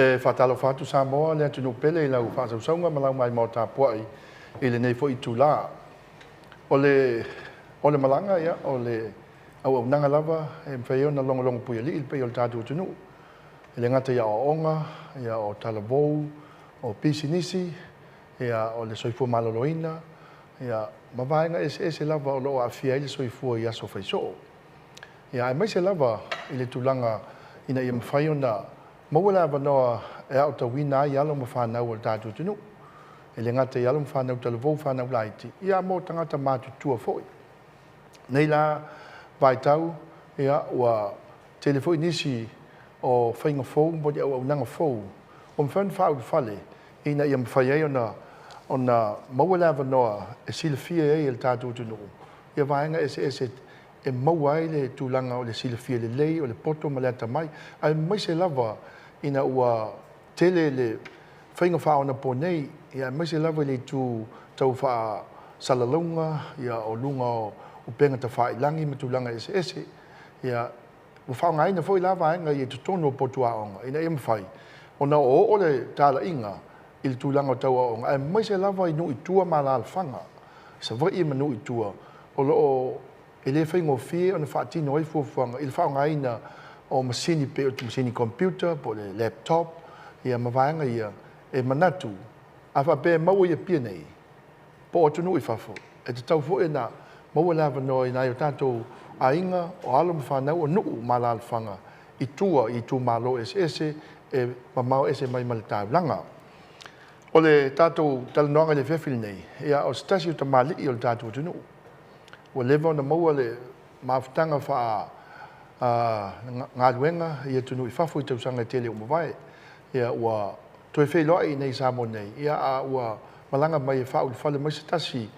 Whatalo whatu Samoa, lea tunu pele i lau whaasaunga malau mai mo tāpuai i le nei fo i tūlā. O le malanga ia, o le au nanga lava, e mwhai na longo pui ali, il pei o le tātua tunu. I le ngata ia o onga, ia o talavou, o pisinisi, ia o le soifua maloloina, ia mawaenga ese lava o loo a fia i le soifua i aso whaisoo. Ia e mai se lava i le tūlanga ina ia mwhai o na mawala wanoa e au ta wina i alo mawhanau o le tātua tunu. E le ngata i alo mawhanau talavou whanau laiti, ia mo tangata mātu tua foi. Nei la vai tau, ia ua telefoi nisi o whainga fou, mbodi au nanga fou, o mwhan whau whale, ina ia mwhai o na mawala wanoa e silafia e le tātua tunu. Ia vaenga ese e mawai le tūlanga o le silafia le lei, o le poto ma le ata mai, ai mai se lava ina ua tele le whainga whao na po nei, ia mai se lava le tū tau wha salalunga, ia o lunga o penga ta wha ilangi ma tūlanga ese, ia u whao ngai na fwoi lava ainga i tutono o potu aonga, ina ia mwhai. O na o le tāla inga i le tūlanga o tau aonga, ai mai se lava i nu i tua ma la alfanga, sa vai i ma nu i tua, o loo e le whaingo fie o na whaatino ai fuafuanga, i le whao ngai na o masini pe o masini computer, po le laptop, ia mawaanga ia e manatu, a whape mau ia pia nei, po o tunu i whafo, e te tau fo e na mau lawa no i nai o tātou a inga o alo mwhanau o nuu malalwhanga, i tū malo ese, e mamau ese mai male tāulanga. O le tātou talanoanga le whewhili nei, ia o stasi o ta mali i o le tātou tunu. O lewa na maua le mawhitanga wha ngā ruenga ia tunu i whafo i tausanga tele o mawai. Ia ua toi whei loa i nei Samoa nei. Ia a ua malanga mai e whao le whale mai se tasi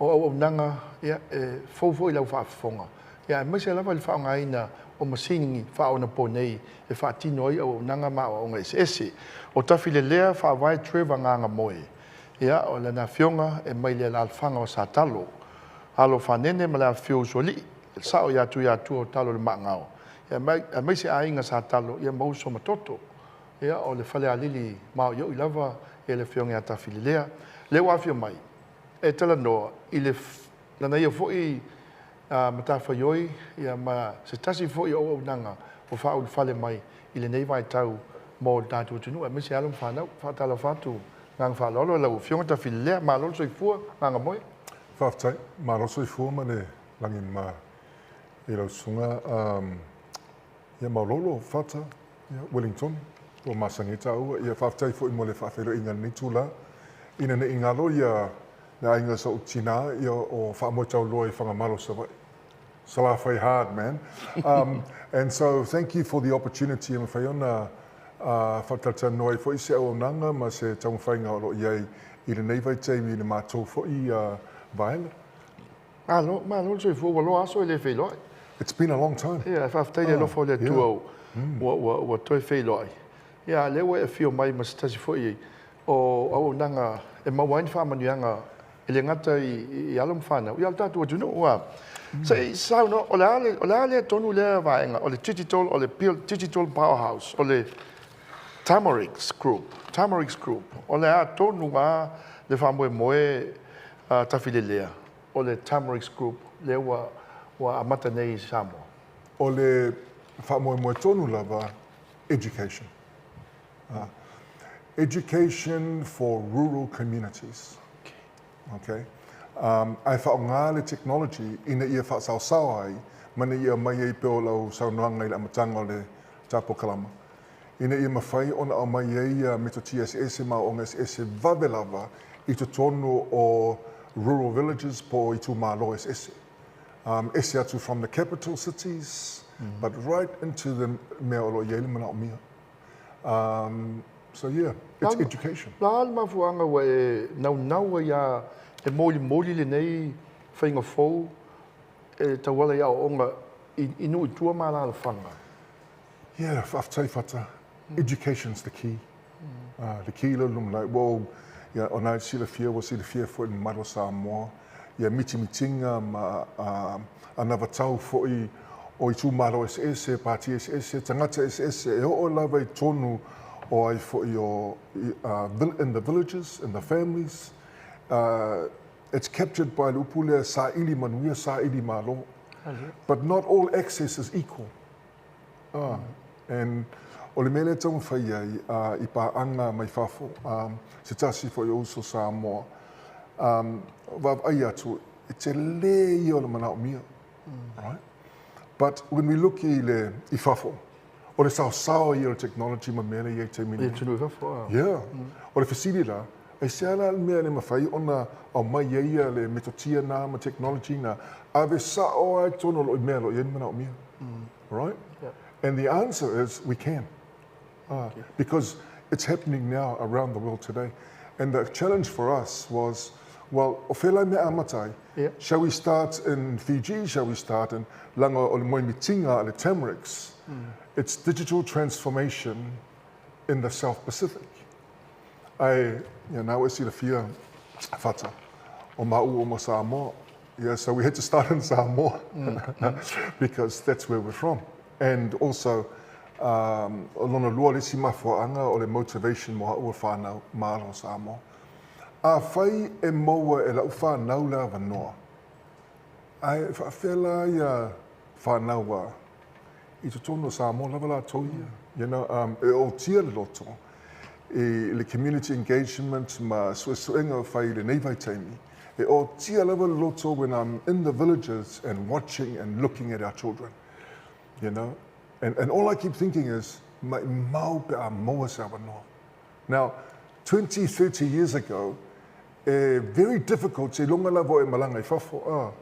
o au nanga ia e fōfo i lau whaafonga. Ia mai se lawa le whao ngā ina o masini whao na po nei e whaatino i au nanga ma o ngā ese. O tafi le lea whaawai Trevor nganga moe. Ia o le na fionga e mai le lalwhanga o sa talo. Halo whanene ma lea fio soli. Sao ia tu o talo le maangao. Ia mai se ainga sa talo ia mauso matoto. Ia o le whale alili mao yo i lava e le fionga ata fililea. Le wafio mai. E tala noa i le lana ia foi matafa yoi ia ma se tasi foi o nanga o whao le whale mai i le nei vai tau mo le tātua tunu. E mai se alum whanau whaatala whatu ngang whalolo lau fionga ta fililea ma lolo soi fua nganga moe. Whaftai, ma roso i fua ma le langin ma i lau sunga ia maulolo whata Wellington o Masangita ua ia whaftai fo i mo le whawhero inga ni tūla ina ne ingalo ia na inga sa utina ia o whaamotau loa i whangamalo sa vai. Salafai hard, man. And so thank you for the opportunity and whaiona whatata noi fo i se au nanga ma se taumwhainga o lo iai i le nei vai teimi i le mātou fo i Violet. Malo so fu lo aso le felo. It's been a long time. Yeah, fa ftai le fo le tuo. Wa toi felo. Yeah, le we fio mai mas tasi fo i o au nanga e mawain fa manuanga ele ngata i alum fana. Ia ta tu no wa. Sai sao no o le tonu le vaenga o le digital powerhouse o le Tamarix group. O le a tonu wa le fa moe tafilelea o le Tamarix Group le wa amata nei Samoa. O le whamoe tonu lava, education. Education for rural communities. Okay. Ai whao ngā le technology ina ia wha sao ai, mana ia mai ei peo lau saunoanga i le amatanga o le Tapo Kalama. Ina ia mawhai ona o mai ei me to TSS ma o ngā SS vawe lava i to tonu o rural villages po i tū malo ese. Ese atu from the capital cities, but right into the mea o lo iele mana o mia. So yeah, it's education. La alma fuanga wa e nau ia e moli le nei whainga fou e tawala ia o onga i nui tua ma la whanga. Yeah, whaftai whata. Education's the key. The key lulum like, well, ia o nai sila fia fo i maro Samoa. Ia mitinga ma anava tau fo o i tū maro SS, pāti SS, tangata SS, e o lava i tonu o ai fo in the villages, in the families. It's captured by lupule sa ili manuia sa ili malo. But not all access is equal. And o le mele tau whai ai I paanga mai whafo, se tasi fo I uso Samoa. Wav ai atu, e te le I o le manao mia. Right? But when we look I whafo, o le sao I o le technology ma mele I te mini. Yeah. O le whasilira, e se ala mea le mawhai ona au mai ia le metotia na ma technology na ave sao ai tono lo I mea lo I manao mia. Right? Yeah. And the answer is we can. Because it's happening now around the world today. And the challenge for us was, well, ofela me amatai, shall we start in Fiji? Shall we start in Langa o le Moimitinga, le Tamarix? It's digital transformation in the South Pacific. Now we see the fear fata o ma'u o mo Samoa. Yeah, so we had to start in Samoa because that's where we're from. And also, lona lua lisi mafuaanga o le motivation mo ha'ua whanau mālo Samoa. A whai e maua e lau whanau la wanoa. Ai whawhela ia whanau wa I to tono Samoa lava la toia. You know, e o tia le loto. E le community engagement ma suenga whai le neivai taimi. E o tia lava le loto when I'm in the villages and watching and looking at our children. You know? And all I keep thinking is, now, 20, 30 years ago, very difficult to longa lavo e malanga I fafo.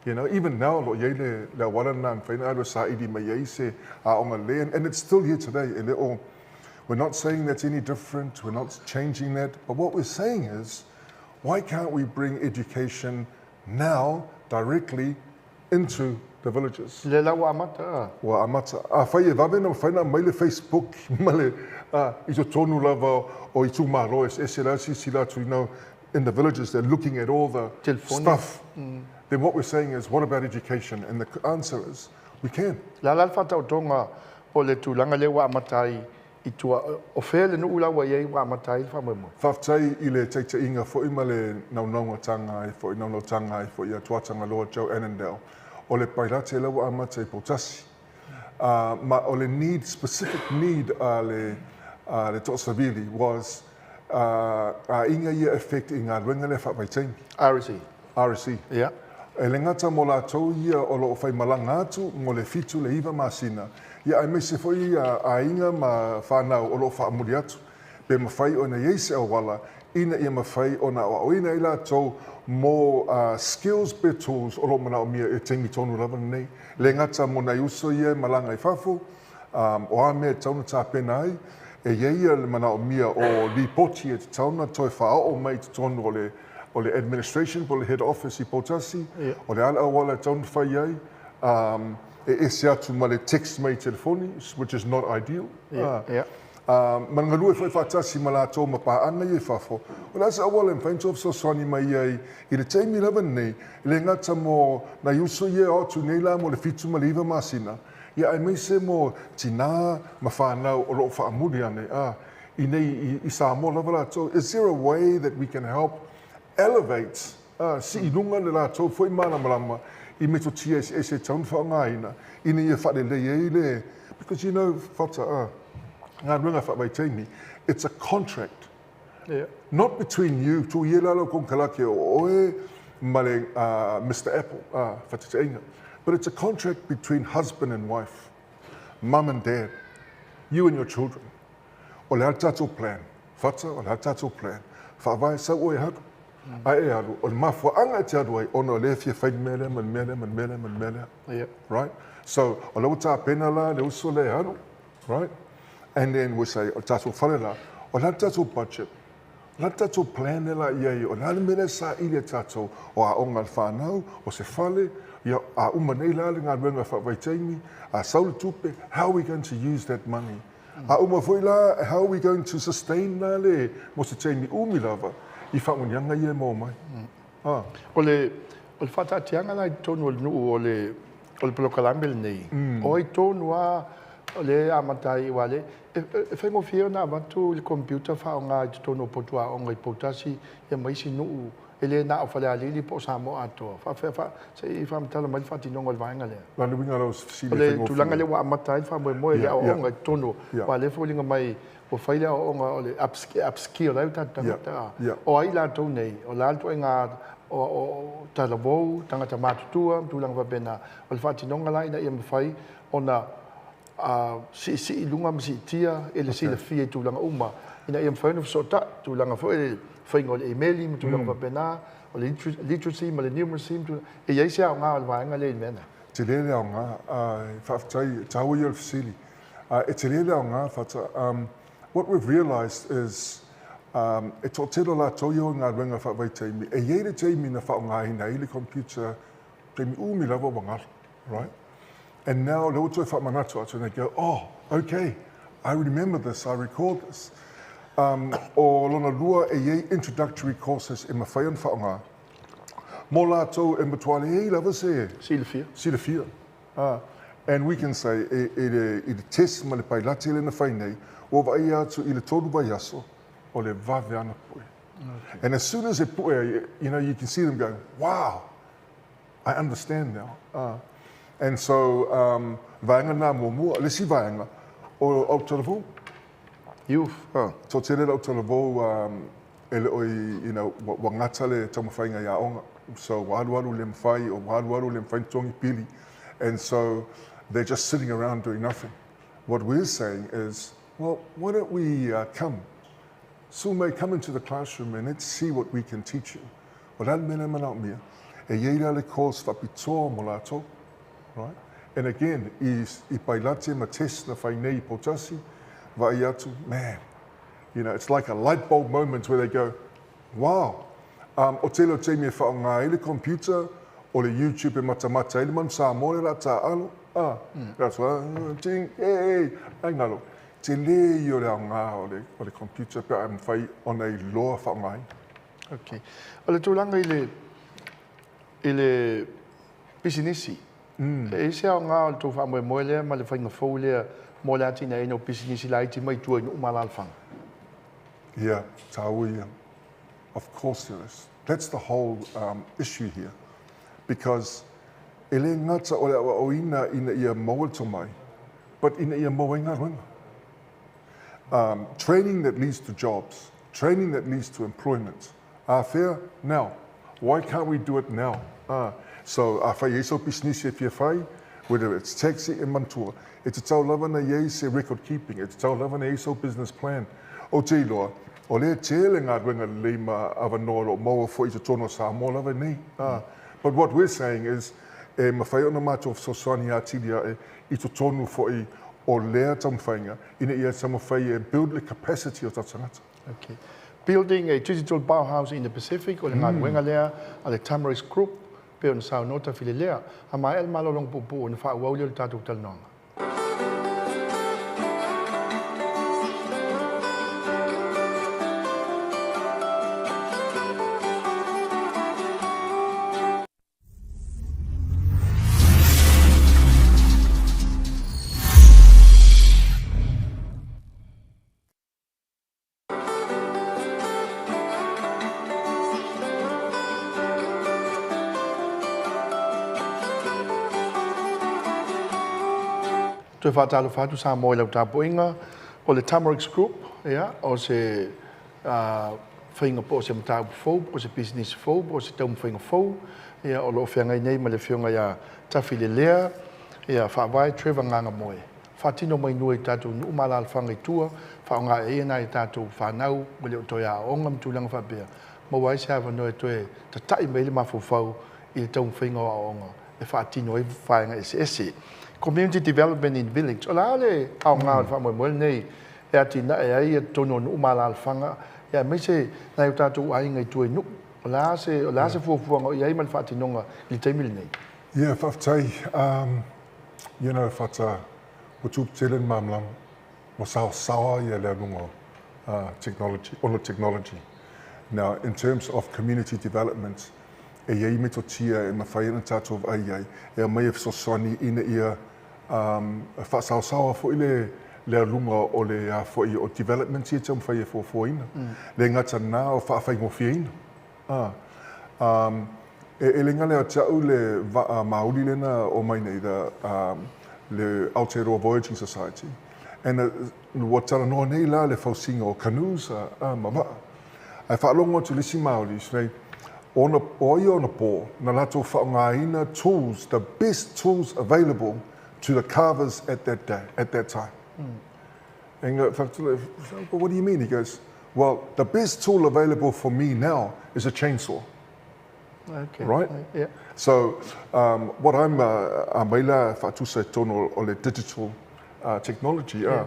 You know, even now, lo yele la warana and whainaro sa idi mai se a onga le, and it's still here today. And we're not saying that's any different, we're not changing that, but what we're saying is, why can't we bring education now directly into the villages? Le la wa amata. Wa amata. Whai e wawe na whaina mai le Facebook, male, I to tonu lava o I tu maro es eserasi sila to, you know, in the villages, they're looking at all the stuff. Then what we're saying is, what about education? And the answer is, we can. La la fata o tonga o le tulanga le wa amatai I tua o fele no ula wa ye wa amatai fa mo. Whaftai I le teite inga fo ima le naunanga tanga I fo I naunanga tanga I fo I tuatanga loa Joe Annandale. O le pairate lawa amata I potasi. Ma o le need, specific need le Tosavili was inga ia effect I ngā ruenga le whapaitain. RSE. Yeah. E le ngata mo la tau ia o lo whai malanga atu mo le fitu le iwa masina. Ia ai mese foi a inga ma whanau o lo whaamuri atu. Pe mawhai o na yeise au wala, ina ia mawhai o na o ina ila tau mo skills be tools o lo mana o mia e tengi tonu lava nei. Le ngata mo na uso ia malanga I whafo, o a mea tauna tā pena ai, e ia le mana o mia o li poti e tauna toi whao o mai tonu o le administration, po le head office I Potasi, o le ala wala tauna whai ai, e se atu ma le text mai telefoni, which is not ideal. Mangalua foi fatasi malato ma pa anga ye fafo. Ola sa wala mfainto of sosoni mai ai I le taimi lava nei le ngata mo na yuso ye o tu nei la mo le fitu maliva masina. Ia ai mai se mo tina ma whanau o lo whaamuri ane. I nei I Samoa lava la to. Is there a way that we can help elevate si inunga le la to foi mana malama I meto tia e se taun whaangaina. I nei e whare le ye le. Because you know, whata ngā runga whawaitaimi, it's a contract. Not between you, tu ie lalo kong kalake o oe male Mr. Apple, whatatainga. But it's a contract between husband and wife, mum and dad, you and your children. O le tatou plan, whata o le tatou plan. Whawai sa oe haru. Ai e haru, o le mafuanga te haru ai, ono le fia whai mele, man mele. Right? So, o lau tā pena la, le uso le haru. Right? And then we say, o tatou whalela, o la tatou budget, la tatou plan e la iei, o la mele sa ile tatou, o a onga whanau, o se whale, a umanei la le ngā ruenga whawaitaimi, a saule tupe, how are we going to use that money? A umawhoi la, how are we going to sustain la le, mo se teimi umilava, I whaungianga ie mō mai. O le whatatianga lai tonu o le nuu o le polokalambele nei, o I tonu a o le amatai wale e fengo fio na watu le computer fa nga tono potua o ngai potasi e mai sinu ele na o fale ali po samo ato fa se fa mtala mai fa tino ngol vanga le la lu winga los sili le tu langa le wa amatai fa mo le o ngai tono wale fo linga mai o faile o nga o le upskill la ta o ai la to nei o la to nga o talabo tangata matutua tu langa bena o fa tino ngala ina ia fai ona si lunga si tia ele si le fie tu langa uma ina ia fai no sota tu langa fo ele fai ngol email tu langa bena o literacy ma le numeracy tu e ia sia nga o va nga le mena te le nga fa tai tau ia sili e te le nga fa what we've realized is e to telo la to yo nga wenga fa vai taimi e ye le taimi na fa nga ina ile computer taimi umi lava bangal right. And now, and they go, oh, okay, I remember this, I recall this. O lona lua e ye introductory courses in mawhaian whaonga. Mō lātou e matuale e lava se. Sila fia. And we can say, i le test ma le pai lati le na whainei, o vai atu i le tolu vai aso, o le vave ana pui. And as soon as they put, you know, you can see them going, wow, I understand now. And so, vaenga nā mōmua, le si vaenga, o Aotearoa. Youth. So te rera Aotearoa, ele oi, you know, wa ngata le tamawhainga ia onga. So, waru le mwhai, o waru le mwhai tongi pili. And so, they're just sitting around doing nothing. What we're saying is, well, why don't we come? Sume, come into the classroom and let's see what we can teach you. O rāle mena mana o mea, e ieira le course whapitoa mo lātou. Right? And again, I pailate ma test na whainei potasi, vai atu, man, you know, it's like a light bulb moment where they go, wow, o telo te me whaonga ele computer, o le YouTube e matamata, ele man sa more la ta alo, that's why, ting, hey, ai ngalo, te le i o le ngā o le computer, pe am whai o nei loa whaonga. Okay. O le tūlanga i le businessi, e se o ngā o tō wha moe lea, ma le whainga fau lea, mo le atina e no business lai ti mai tua inu umala alwhanga. Yeah, tāui, of course there is. That's the whole issue here. Because ele ngata o le awa o ina ia mawalto mai, but ina ia mawenga runga. Training that leads to jobs, training that leads to employment. Fair now. Why can't we do it now? So, whai e so business e pia whai, whether it's taxi e mantua, it's a tau lava na ye se record keeping, it's a tau lava na ye so business plan. O te iloa, o lea tele ngā ruenga leima awa noro, maua fo i te tono sa, mō lava nei. But what we're saying is, e mawhai ona mātou sosani a tilia i te tonu fo i o lea tamwhainga, ina ia tamawhai e build the capacity o ta tangata. Okay. Building a digital Bauhaus in the Pacific, o le ngā ruenga lea, a le Tamarisk Group, pe ona sao nota file lea, a mai el malolong pupu ona wha uau leo le tātou talonga. Toi whātalo whātu sā moe lau tā poinga, o le Tamarisk Group, o se whainga po o se matau fau, o se business fau, o se taum whainga fau, o lo whiangai nei ma le whionga ia tawhi le lea, whawai Trevor nganga moe. Whātino mai nui tātou nu mala alwhanga i tua, whaonga e ena i tātou whanau, mo le o toi a onga mtulanga whapea. Ma wai se hawa noe toi, ta tai mai le mawhau i le taum whainga o onga, e whātino e whainga ese. Community development in village. O la le au ngā alwha moe nei, e ati na e ai e tono nu mala alwhanga, e mai se na i tātou ai ngai tue nu. O la se fuafuanga o i ai man whātinonga li teimili nei. Yeah, whaftai, you know, whata, o tūp telen mamlam, o sawa i a lea nungo technology. Now, in terms of community development, e iei me to tia e mawhai ana tātou ai ai, e mai e fsosoni ina ia whaasaosawa fo i le alunga o le a fo i o development i te mwhai e fōina. Le ngata nā o whaafai ngōwhiaina. E le ngale o tiau le mauri lena o mai nei le Aotearoa Voyaging Society. And what tala noa nei la le whausinga o canoes mawaa. Ai whaalongo tu lisi Māori, sei, o ia ona pō, na lato whaongaina tools, the best tools available to the carvers at that time. And what do you mean? He goes, well, the best tool available for me now is a chainsaw. Okay. Right? Yeah. So what I'm maila whaatusa tono o le digital technology. O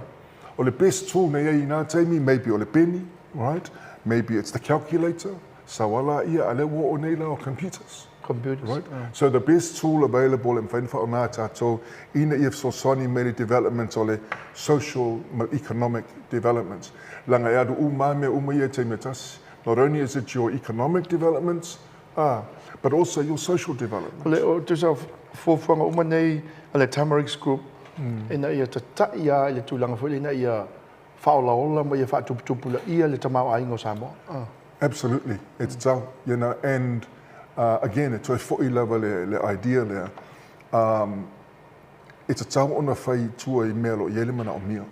le best tool nei ai nā teimi, maybe o le penny, right? Maybe it's the calculator. Sawala ia alewa o nei la o computers. Computers. Right? So the best tool available in whainwha o nā tātou ina if so soni mele development o le social economic developments. Langa e adu umame umaia te metas. Not only is it your economic developments, but also your social development. O te sa fōwhanga uma nei a le Tamarix Group, ina ia ta taia i le tūlanga fwili, ina ia whaolaola ma ia whaatuputupula ia le tamau aingo Samoa. Absolutely, it's tau, you know, and again, it's a fōi lava le idea there. It's a tau ona whai tua I mea lo iele mana o mia.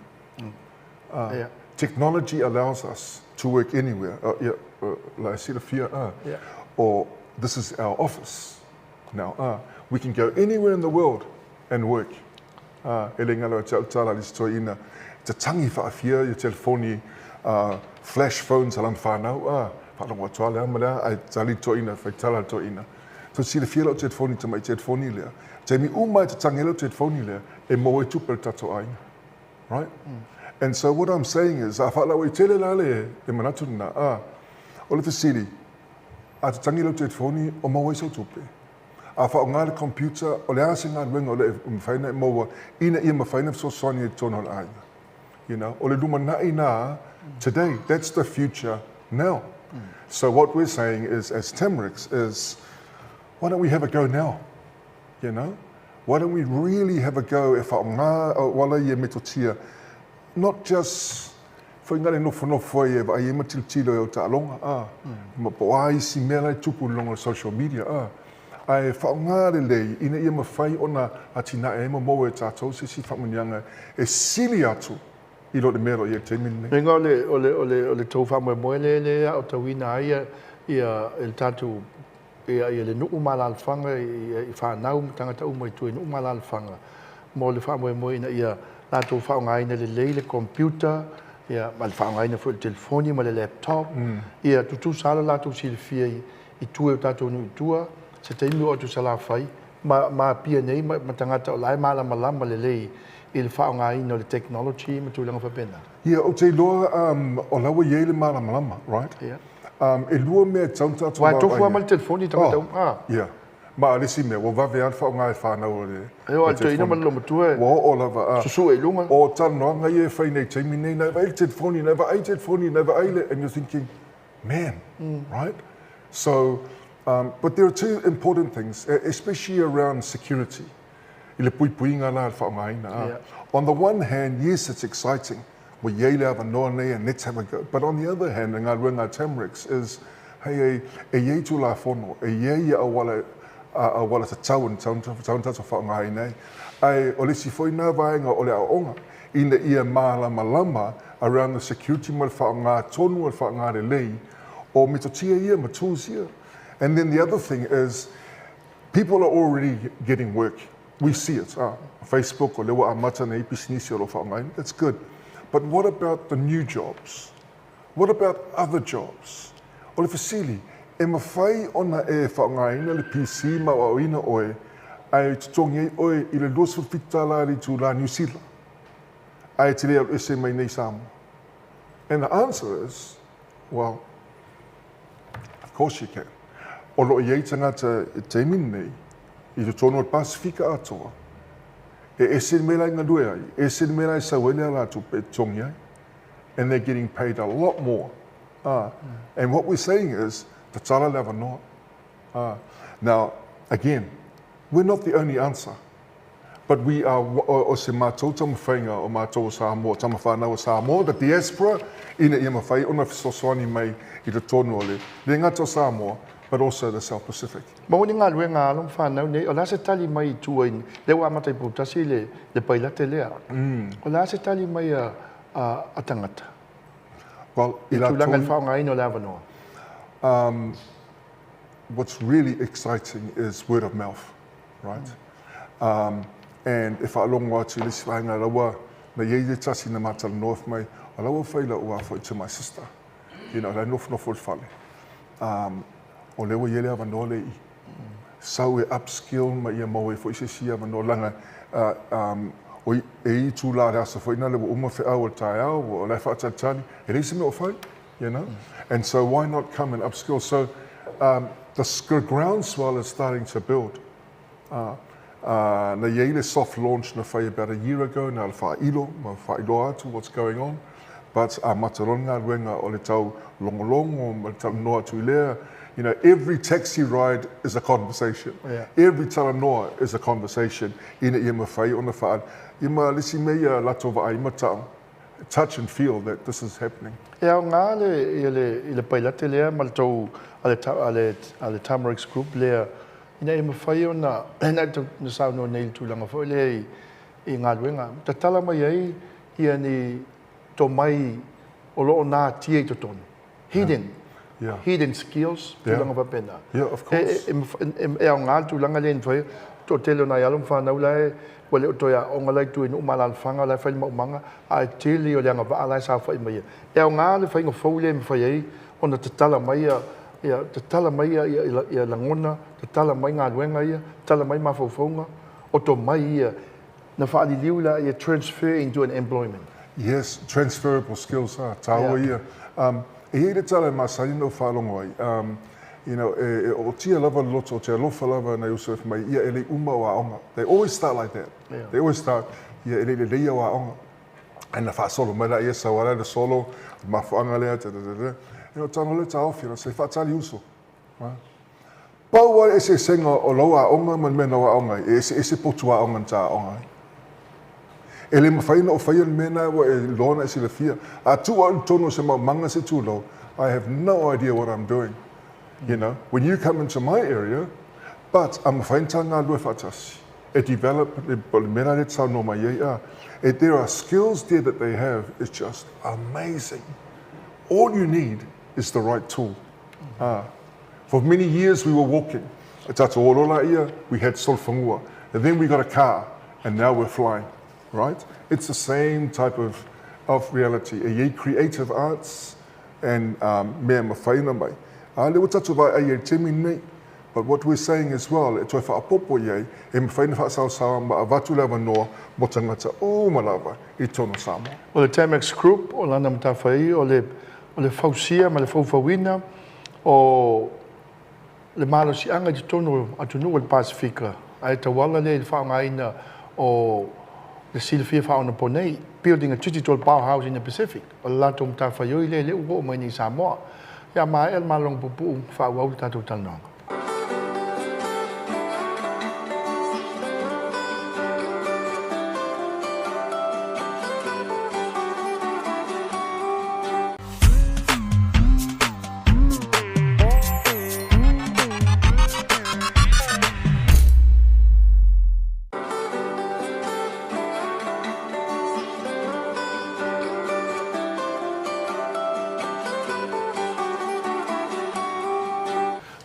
Technology allows us to work anywhere. Like I said, or this is our office now. We can go anywhere in the world and work. Ele ngalo tala listo ina te tangi whaafia i telefoni flash phones alam whanau. Whanau toa lea malea ai tali to ina whai tala to ina. So si le fia lau telefoni te mai telefoni lea. Te mi umai te tangi lau telefoni lea e mo e tupe tato aina. Right? And so what I'm saying is, a whalau I tele la le e manatu na, o le fasili, a te tangi lau telefoni o mo e so tupe. A wha o ngā le computer, o le ase ngā ruenga o le mwhaina e maua, ina ia mwhaina so soani e tono le aina. You know, o le luma nai nā, today, that's the future now. So what we're saying is, as Tamarix, is why don't we have a go now? You know? Why don't we really have a go e wha o ngā wala I e metotia, not just for ngare nofo e wa I e matiltilo e o ta alonga, ma po ai si mea tupu longa social media, ai whaongare lei, ina ia mawhai ona atina e mo e tātou se si whamanianga e sili atu I lo le mero I e te mine. Renga o le tau whamoe moe le o tawina ia el tātou ia le nuu malalwhanga I whanau tangata umai tu e nuu malalwhanga mo le whamoe moe ina ia lātou whaongaina le lei le computer ia ma le whaongaina fu le telefoni ma le laptop ia tutu sala lātou silifia I tue o tātou nui tua se te imi o tu sala whai, ma pia nei, ma tangata o lai malama le lei I le whaongaina o le technology ma tūlanga whapena. Ia, o te loa o lawa iei le malama, right? Ia. E lua mea tautatu Wai tofu ama le telefoni tangata Ia. Ma alisi mea, wa wawe an whaonga e whanau o le Eo al te ina ma loma tua Wa o lava susu e lunga. O tanoa ngai e whai nei teimi nei, nei vai telefoni, nei vai telefoni, nei vai le, and you're thinking, man, right? So, but there are two important things, especially around security. I le puipuinga la whaongaina. On the one hand, yes, it's exciting. We yei le ava noa nei and let's have a go. But on the other hand, ngā ruenga Tamarix is, hey, e yei tu la whono, e yei a wala ta tau and tautata whaongaina. Ai, o le si foi nā vaenga o le aonga, ina ia malama around the security mo le whaonga tonu o le whaonga le lei, o mitotia ia ma tools ia. And then the other thing is, people are already getting work. We see it. Facebook or lewa amata na ipisnisi o lo whaongaina. That's good. But what about the new jobs? What about other jobs? O le fasili, e mawhai ona e whaongaina le PC ma o ina oe, ai tutongi oe I le losu fitalari tu la New Zealand. Ai te lea ese mai nei Samoa. And the answer is, well, of course you can. O lo iei tangata te min nei, I te tono o Pasifika atoa. E ese mera inga due ai, ese mera I sawele ala tu pe tongi ai. And they're getting paid a lot more. And what we're saying is, the tala lava noa. Now, again, we're not the only answer. but we are o se mātou tamawhainga o mātou o Samoa, tamawhanau o Samoa, the diaspora, ina ia mawhai, ona fisosoani mai I te tonu o le ngata o Samoa, but also the South Pacific. Mau ni ngā lue ngā along whanau nei, o la se tali mai I tuain, le wa matai pūtasi le pailate lea. O la se tali mai a tangata. Well, I tūlanga le whaonga ino le awanoa. What's really exciting is word of mouth, right? And if I long watch you, lisi whainga rawa, na yeide tasi na matala north mai, a rawa whaila ua fo to my sister. You know, lai nofu nofu whale. O lewa yele awanoa le I. Sau e upskill ma ia mau e fo ise si awanoa langa, o e tūla rasa fo ina lewa uma whi au o tai au, o lai whaatatani, e reisi me o whai, you know? And so why not come and upskill? So the groundswell is starting to build. Na yeile soft launch na whai about a year ago, na le whailo, ma whailo atu what's going on. But mataronga ruenga o le tau longolongo, ma le tau noa tu lea. You know, every taxi ride is a conversation. Yeah. Every talanoa is a conversation. Ina ia mawhai o na whaan. Ima lisi mea lato wa ai matao. Touch and feel that this is happening. E au ngā le pailate lea, ma le tau ale Tamarix Group lea, ina e mawhai o na, ina na sao no nei tūlanga fo lea I ngā luenga. Ta tala mai ai, ia ni tō mai o loo nā tia I to tonu. Hidden. Yeah. Hidden skills, tūlanga wapena. Yeah, of course. E au ngā tūlanga leen whai, tō telo nai alum whanau lai, wale o toia onga lai tu inu umala alwhanga lai whai maumanga, a tili o leanga waa lai sa whai mai. E au ngā le whai ngā whau le mwhai ei, ona te tala mai ia langona, te tala mai ngā luenga ia, tala mai mawhauwhaunga, o tō mai ia, na whaali liula ia transfer into an employment. Yes, transferable skills are. Tāua ia. E hei re tala mā saino whalongo ai. You know, o tia lava loto, o tia lofa lava na Yusuf mai, ia ele uma o aonga. They always start like that. Yeah. They always start, ia ele le leia o aonga. And na wha solo, mai la ia sawara le solo, mafuanga lea, You know, tano le tau whina, se whaatali uso. Pau wai e se senga o lau aonga, man mena o aonga, e se potu aonga nta aonga. E le mawhaina o whaia mena wa e lona e sila fia. A tua tono se manga se tūlau, I have no idea what I'm doing. You know, when you come into my area, but I'm whaintanga lue whatasi. E develop, e mena le tau no mai e there are skills there that they have, it's just amazing. All you need is the right tool. For many years we were walking. Tato orola ia, we had solwhangua. And then we got a car, and now we're flying. Right? It's the same type of reality. E creative arts and mea mawhaina mai. Le tatu vai ai e temi nei. But what we're saying as well, e toi whaapopo iei, e mawhaina whaasausawa ma a watu lewa noa mo tangata o malawa I tono Samoa. O le Tamarix Group, o lana matawhai, o le whausia, ma le whauwhawina, o le malosianga I tono atunu o le Pasifika. Ai tawala le whaongaina o the Silvia found upon ponei, building a digital powerhouse in the Pacific. A lot of Tafayo, le ugo mani Samoa. Ya ma el malong pupu, fa wau tatu tanong.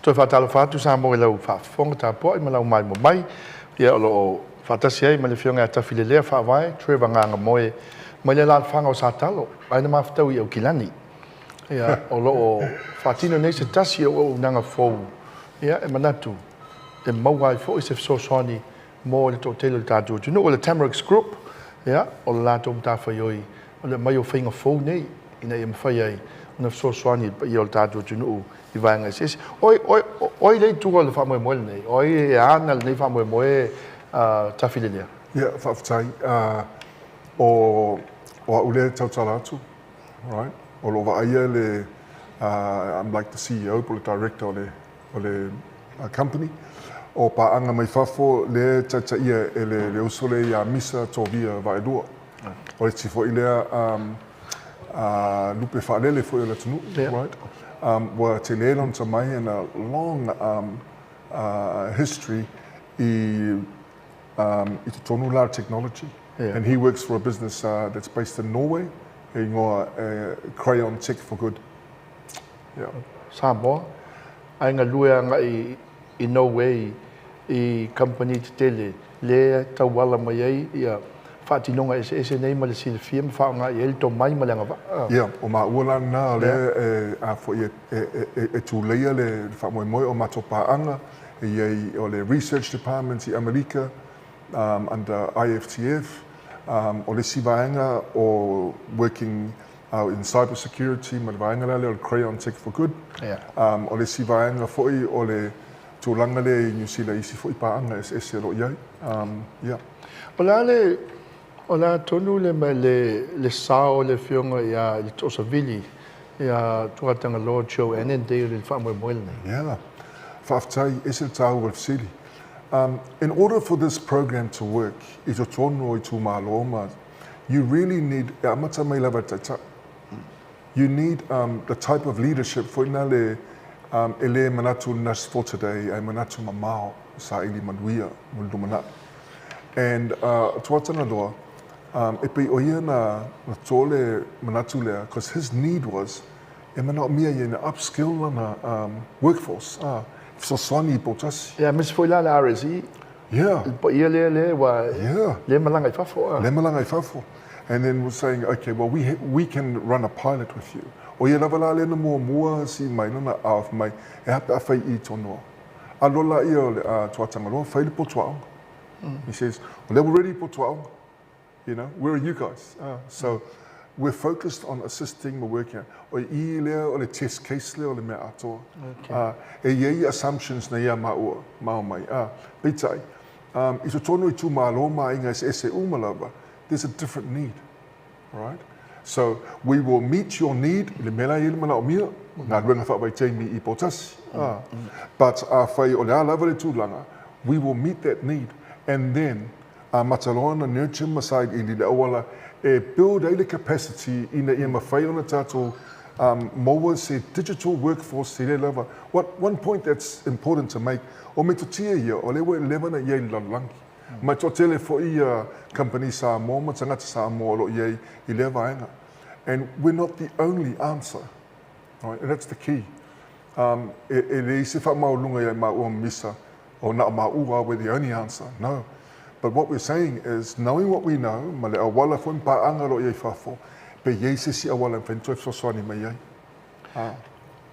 Toi whaatalo whātu sa mo lau whaafonga tā poa I malau mai mo mai. Ia o whaatasi ai ma le whionga tawhile lea whaawai, Trevor nganga moe. Mai le lal whanga o sa talo, ai na mawhatau I au kilani. Ia o whaatino nei se tasi o nanga fōu. Ia e manatu, e mauai fō I se fsosoni mo le tō telo le tātou tunu. O le Tamarix Group, ia o le lātou mta whaioi. O le mai o whainga fōu nei, ina I mwhai ai. Ona fsosoni I o le tātou tunu. I vaenga sis. Oi le tu le famo mo nei. Oi ana le famo mo tafilelea. Yeah, whaafutai. O ule tautalatu, right? O lo vaia le, I'm like the CEO, or the director of the company. o paanga mai fafo le tata ia e le usole ia misa tovia vai lua. O le tifo i lea lupe whaalele fo i le tunu, right? Wa te leilon ta mai in a long history i te tonu la technology. And he works for a business that's based in Norway. E ngoa Crayon Tech for Good. Yeah. Samoa, ai ngā lua ngā i Norway i company te tele, le tau wala mai ai ia whaatinonga ese nei ma le silifia ma whao ngā i ele tō mai ma le ngā Yeah, o mā uala nā le a fo i e tū leia le wha moi o mato pāanga i o le Research Department i Amerika under IFTF. O le sivaenga o working in cybersecurity, ma le vaenga le o Crayon Tech for Good. O le sivaenga foi o le tūlanga le i New Zealand isi foi paanga ese ro iai. Yeah. O la tonu le mai le sao le fionga ia i tosa vili ia tuatanga Lord Joe Anandale le whamoe moele nei. Yeah. Whaftai ese le tau wa fisili. In order for this program to work, you really need you need the type of leadership for ele manatu nas for today, I manatu mamao sa ili manuia muldumana. And tuatana doa epe oia na tole manatu lea, because his need was e mana mia ye na upskill na workforce. So Sony potasi. Yeah, Miss Foila la RSE. Yeah. Le malanga i fafo. Le malanga i fafo. And then we're saying, okay, well we can run a pilot with you. O ye lava la le na mua si mai na af mai e hapa afai I tono. Alola I o le tuatanga loa fai le potuao. He says, well, we're ready potuao. You know, where are you guys? So we're focused on assisting, we're working. O I lea o le test case lea o le mea atoa. E iei assumptions na ia mao mai. Peitai, I so tono I tu malo ma inga ese umalawa, there's a different need, right? So we will meet your need, le mela I le mana o mia, ngā ruenga whawai teimi I potasi. But whai o le a lawa le tūlanga, we will meet that need. And then, mataloana nurture masai I le awala, build a capacity in the mawhai ona tātou more say digital workforce se level. One point that's important to make, o me tutia ia, o lewe lewa na iei lalangi. Mai to tele fo I company sa mo, ma tangata sa mo lo iei I lewa ainga. And we're not the only answer, right? And that's the key. E le isi wha maulunga iei ma ua misa, o na ma ua we're the only answer, no. But what we're saying is, knowing what we know, ma le awala fo mpa anga lo iei whafo, pe iei se si awala mwhentoe fsoswani mai iei.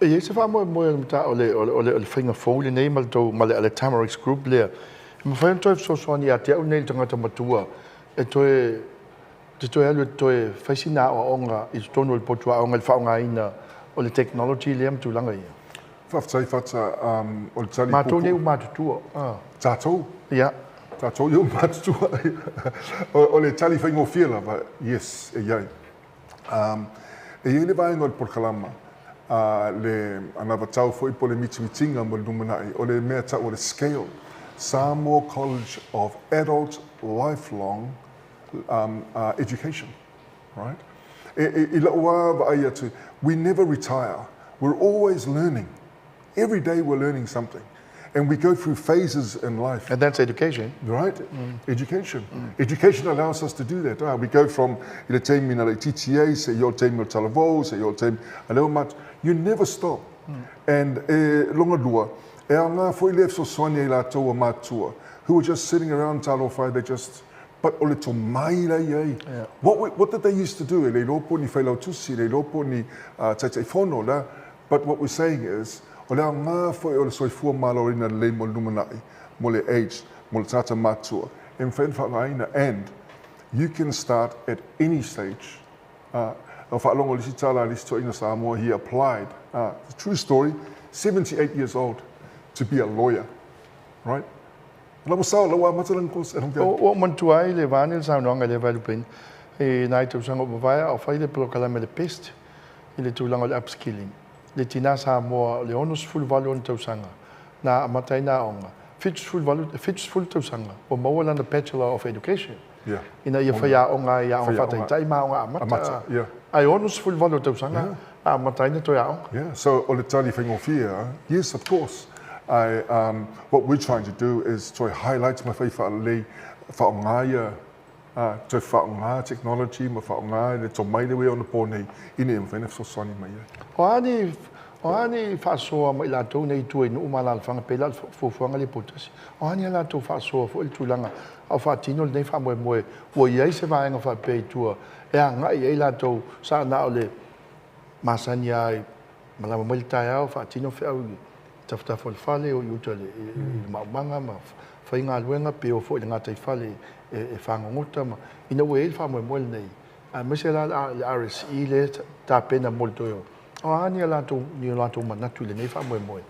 E iei se whamoe mta o le whainga fōli nei ma le Tamarix Group lea. Ma whaintoe fsoswani a te au nei tangata matua, e toe alu toe whaisina o onga I tonu le potua onga le whaonga ina o le technology lea mtulanga ia. Whaftai whata o le tali pupu. Mātou nei u mātutua. Tātou? Ia. Tātou iu mātutua. O le tali whaingo whiela, yes, e iei. E iei le vaenga o le porkalama, le anawa tau fo I po le mitiwitinga mo le numanai, o le mea tau o le scale. Samoa College of Adult Lifelong Education, right? I la ua vai atu, we never retire. We're always learning. Every day we're learning something. And we go through phases in life. And that's education. Right? Education. Education allows us to do that. We go from the team in TTA, say your team in Talavol, say your team a little much. You never stop. And longa lua, e anga foi lef so sonia I la toa matua, who were just sitting around Talofai, they just, but o le to mai la iei. What did they used to do? Le lopo ni whailau tusi, le lopo ni taitei whono la. But what we're saying is, o lea ngā foi o le soifua malorina le mo lumanai, mo le age, mo le tata matua, e mwhenwhaaina, and you can start at any stage. O whaalongo lisi tala lisi toina Samoa, he applied, true story, 78 years old, to be a lawyer, right? Lawa sao, lawa matalang kos, e hongkia. O mantuai le vāne le saunoanga le valupin, e nai tau sanga o mawaya, o whai le prokalama le pest, I le tūlanga le upskilling. Le tina Samoa le onus fulvalu on tausanga na amatai na onga fitful tausanga o maua lana Bachelor of Education. Yeah. Ina ia whaia o ngā ia o whataitai mā o ngā amata. Yeah. Ai onu sifuri walu tausanga a amata ina toi ao. Yeah, so o le tali whaingofia, yes, of course. What we're trying to do is to highlight my whai whaalei whaongaia, to whaonga technology, ma whaonga le to mailewe on the pōnei, ine e mwhene whasosani mai e. O ani whaasoa mai lātou nei tue nu umalala whanga pela fufuanga le potasi. O ani lātou whaasoa fo il tūlanga au whaatino le nei whamoe moe ua iai se vaenga whapei tua e a ngai ei lātou sa na o le masani ai malama mai tai au whaatino whiau tafutafo le whale o iuta le maumanga ma whainga luenga pe o fo i ngātai whale e whangongota ma ina ue ei whamoe moe nei. Mese la le RSE le tā pena moltoio. O ani lātou ni lātou manatu le nei whamoe moe.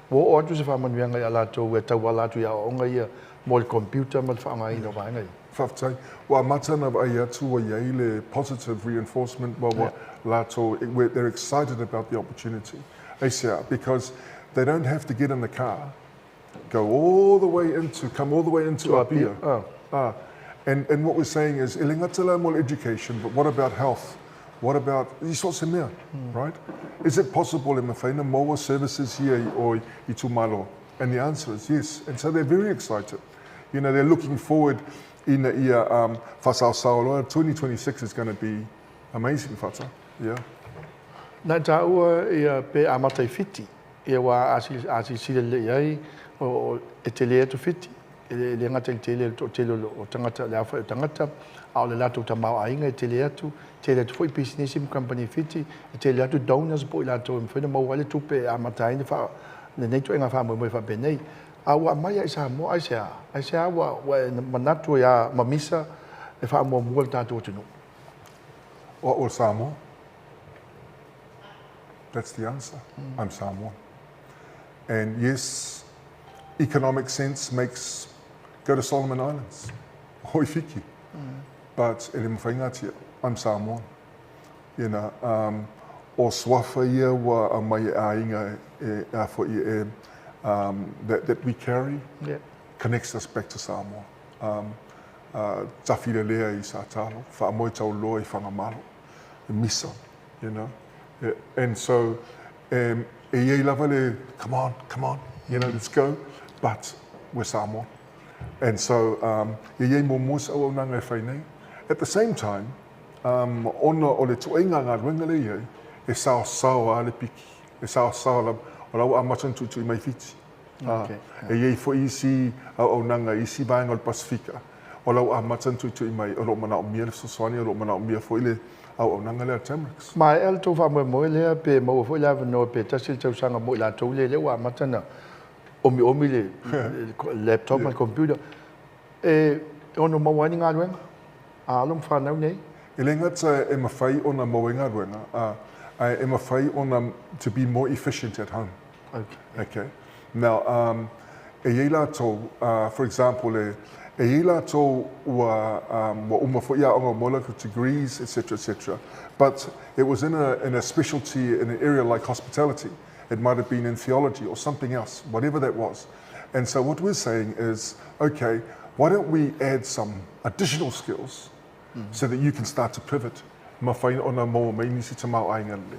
Wo o atu se whamanuanga ia lātou e tau lātou ia o ngai ia mo le computer ma le whaanga ina vaenga i. Whaftai, wa matana ai atu wa iai le positive reinforcement wa lātou, they're excited about the opportunity. Because they don't have to get in the car, come all the way into Apia. And what we're saying is, elingatala more education, but what about health? What about right? Is it possible in Mawhaina more services here or i Tumalo? And the answer is yes. And so they're very excited. You know, they're looking forward in the year Fasao Saoloa. 2026 is going to be amazing, Fata. Yeah. Nā tāua ia pe amatai fiti. Ia wā asi sile le iai o e tele atu fiti. Le ngata i tele o tele o tangata le awha o tangata. Ao le lātou ta mau ainga e tele atu foi business company fiti, e tele atu donors po i lātou mwhena mau wale tupe a matai ni wha, le nei tu enga wha mo wha benei. A wa mai ai sa mo ai sea wa manatu ia mamisa e wha mo mua tātou tunu. O Samoa? That's the answer. I'm Samoan. And yes, economic sense makes go to Solomon Islands. Hoi fiki. But I'm Samoan. You know, o swafa ia wa a mai ainga a fo i that we carry connects us back to Samoa. Tawhira lea i sa talo, whaamoe tau loa i whangamalo, misa, you know. And so, e iei lava le, come on, you know, let's go. But we're Samoan. And so, e iei mo musa o nanga e whainei. At the same time, ona o le tuenga ngā ruenga le iei, e sao a le piki, e sao la, o lau a matantu tu i mai fiti. E iei fo isi au nanga isi vaenga o le Pasifika. O lau a matantu tu i mai, o lo mana o mia le Soswani, o lo mana o mia fo i le au nanga le Tamarix. Mai el tō wha moe lea pe mau fo i lawa no pe tasil tau sanga mo i la tau le wa matana omi le laptop ma computer. E ono mawani ngā ruenga? Alum whanau nei? E le ngata e mawhai ona mawinga ruenga, e mawhai ona to be more efficient at home. Okay. Now, e iei lātou, for example, e iei lātou wa uma fo ia onga molecular degrees, etc. But it was in a specialty in an area like hospitality. It might have been in theology or something else, whatever that was. And so what we're saying is, okay, why don't we add some additional skills so that you can start to pivot? Mawhai ona mo mai nisi te mau ainga le.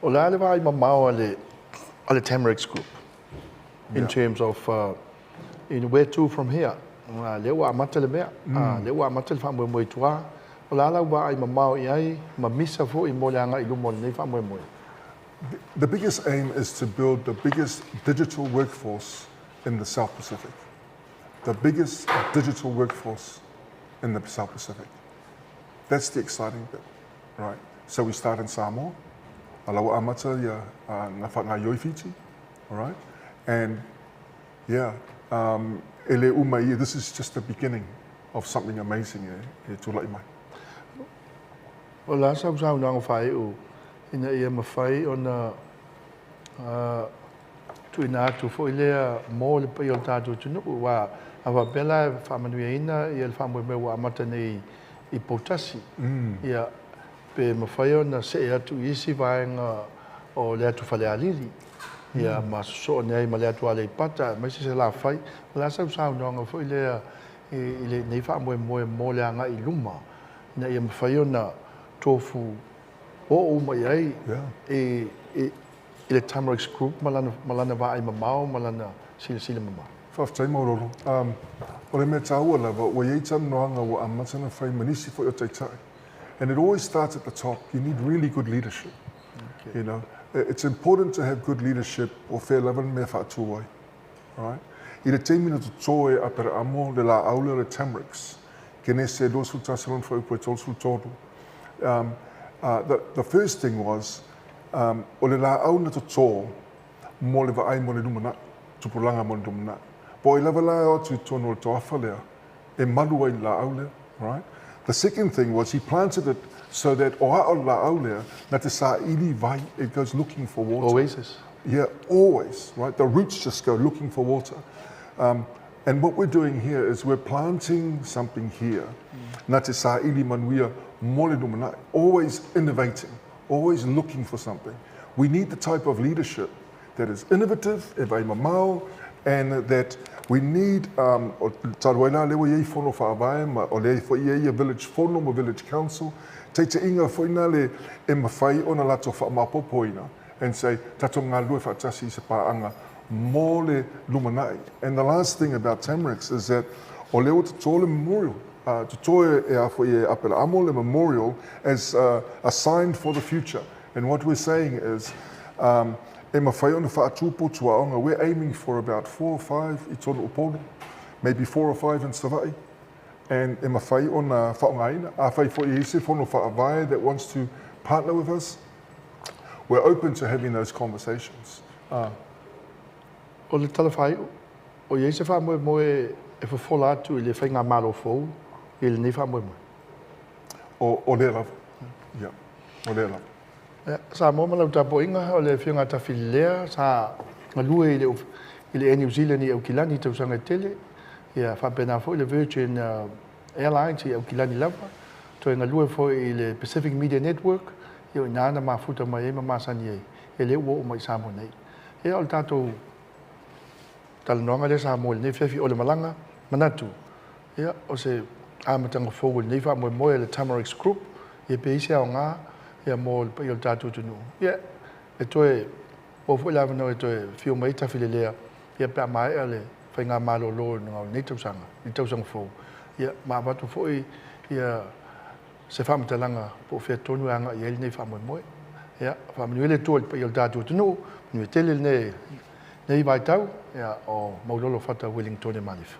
O la le vai mamau ale Tamarix Group in terms of where to from here. Le wa mata le mea, le wa mata le whamoe moe tua. O la wa ai mamau i ai, ma misa fo i mo le anga i lumo nei whamoe moe. The biggest aim is to build the biggest digital workforce in the South Pacific. The biggest digital workforce in the South Pacific. That's the exciting bit, right? So we start in Samoa, alawa amata ia ngā yoifiti, all right? And yeah, ele umai, this is just the beginning of something amazing e tūlai mai. O la sau nanga whae u, ina ia mawhai o na tuina atu fo ilea mō le pai o tātou tunu wa awa bela whamanuia ina i le whamoe me wa amata nei i potasi. Ia pe mawhai o na se atu isi vaenga o le atu whale alili. ia ma so nei ma le atua le pata ma se la fai la sa no foi le ile nei fa mo le anga I luma na ia fai ona tofu o mai ai ile Tamarix group malana va ai mamao malana sila mama Whaftai mauroro. O le mea tāua lava, wa iei tanu noanga wa amatana whai manisi fo I o taitai. And it always starts at the top. You need really good leadership. Okay. You know, it's important to have good leadership o whea lava mea whātua ai. Right? I le teimina to toe a pera amo le la aule le Tamarix. Kene se dosu tasaron whai upo e tolsu tolu. The first thing was, o le la aule to toe, mo le va ai mo le numana, tupulanga mo le numana. Po I lava la o tu tono o toafa lea, e malu ai la aule, right? The second thing was he planted it so that o hao la aule, na te sa ili vai, it goes looking for water. Oasis. Yeah, always, right? The roots just go looking for water. And what we're doing here is we're planting something here. Na te sa ili manuia mole numana, always innovating, always looking for something. We need the type of leadership that is innovative, e vai mamao, and that we need o taruela lewa iei fono whaavae ma o lei fo iei a village fono ma village council te inga fo ina le e mawhai o na lato whaamapopoina and say tato ngā lue whaatasi se paanga mo le lumanai. And the last thing about Tamarix is that o leo te tole memorial te toe e a fo iei apela amo le memorial as a sign for the future. And what we're saying is we're aiming for about 4 or 5 I tono upolo, maybe 4 or 5 in Savai. And that wants to partner with us, we're open to having those conversations. O le talawhai, o iei se wha moe e whawhola atu I le whainga malo fōu, I le nei wha moe. O le lava, yeah, o le lava. Sa mo malau tapo inga o le whiunga tawhilea sa ngalue I le New Zealand I Aukilani tausanga tele ia whapena fo I le Virgin Airlines I Aukilani lava to ngalue fo I le Pacific Media Network I o nana mafuta mai ma masani e le wo mai samo nei e o tato talanoanga le sa mo le fefi o le malanga manatu ia o se amatanga fo le fa mo le Tamarix group e peise o ngā ia mo pa yo tatu tunu ia e toe o fo lava no e toe fio mai tawhilelea ia pa mai ale whainga malo lo ngau nei tausanga fo ia ma watu fo ia se whamatalanga po whea tonu anga I ele nei whamoe ia whamanuele tō pa yo tatu tunu nui tele nei vai tau ia o maulolo whata Wellington e Malif.